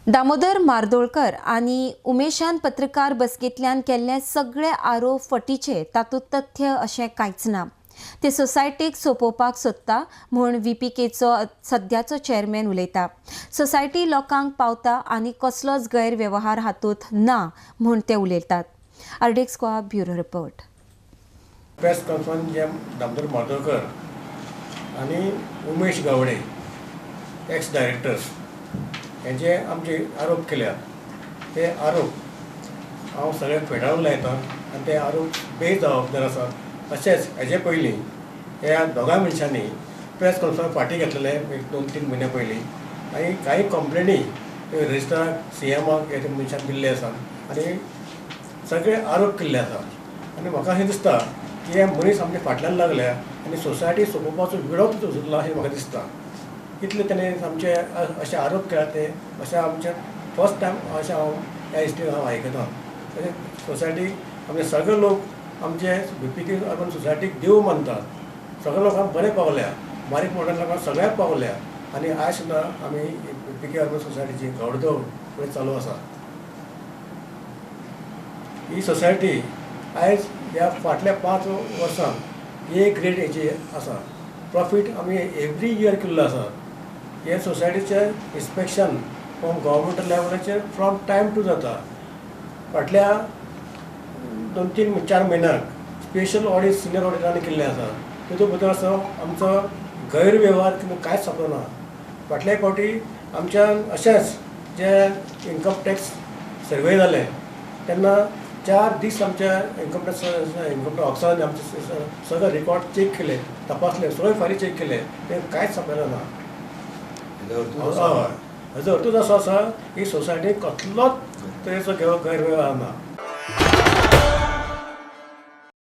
दामोदर मार्दोळकर आणि उमेशान पत्रकार बसकेंतल्यान केल्ले सगळे आरोप फटीचे, तातूंत तथ्य अशें कांयच ना। ते सोसायटीक सोपोवपाक सोदता म्हूण VPKचो सद्याचो चेअरमॅन उलयता। सोसायटी लोकांक पावता आनी कसलोच गैरव्यवहार हातूंत ना म्हूण ते उलयतात। आर्डेक्स Goa bureau report. Press conference जे दामोदर मार्दोळकर आणि उमेश गावडे एक्स डायरेक्टर्स हेंचे आमचे आरोप केल्यात। ते आरोप हांव सगळे फेटाळून लायता आनी ते आरोप बेजबाबदार आसात। तशेंच हेजे पयलीं ह्या दोगांय मनशांनी प्रेस कॉन्फरन्स फाटीं घेतलेले एक 2-3 म्हयने पयलीं आनी कांय कंप्लेनी रजिस्ट्राराक CMाक हे मनशान दिल्ले आसात आनी सगळे आरोप केल्ले आसात। आनी म्हाका अशें दिसता की हे मनीस आमचे फाटल्यान लागल्या आनी सोसायटी सोंपोवपाचो विडो सुचला अशें म्हाका दिसता। इतले तेणे आमचे अशे आरोप केला ते अशें आमचे फर्स्ट टायम अशें हांव ह्या हिस्ट्रीन हांव आयकता। तशेंच सोसायटी आमचे सगळे लोक आमचे VPK अर्बन सोसायटीक देव मानतात। सगळे लोकांक बरें पावल्या, बारीक मोठ्या लोकांक सगळ्याक पावल्या आनी आयज सुद्दां आमी VPK अर्बन सोसायटीची घोडदौड फुडें चालू आसा। ही सोसायटी आयज ह्या फाटल्या 5 वर्सां A ग्रेड हेची आसा। प्रॉफीट आमी एवरी इयर केल्लो आसा। हे सोसायटीचे इन्स्पेक्शन फ्रॉम गव्हर्मेंट लेवलाचेर फ्रॉम टायम टू जाता। फाटल्या 2-3-4 म्हयन्याक स्पेशल ऑडिट सिनियर ऑडिटरांनी केल्ले आसा। तितूंत भितर असो आमचो गैरव्यवहार कांयच सापडना। फाटल्या फावटी आमच्यान अशेंच जे इन्कम टॅक्स सर्वे जाले तेन्ना 4 दीस आमच्या इन्कम टॅक्स ऑफिसरांनी आमचे सगळे रिकॉर्ड चॅक केले, तपासले, सगळे फायली चॅक केले, ते कांयच सापडलें ना। हाजो अर्थूच असो आसा की सोसायटीक कसलोच तरेचो गैरव्यवहार ना।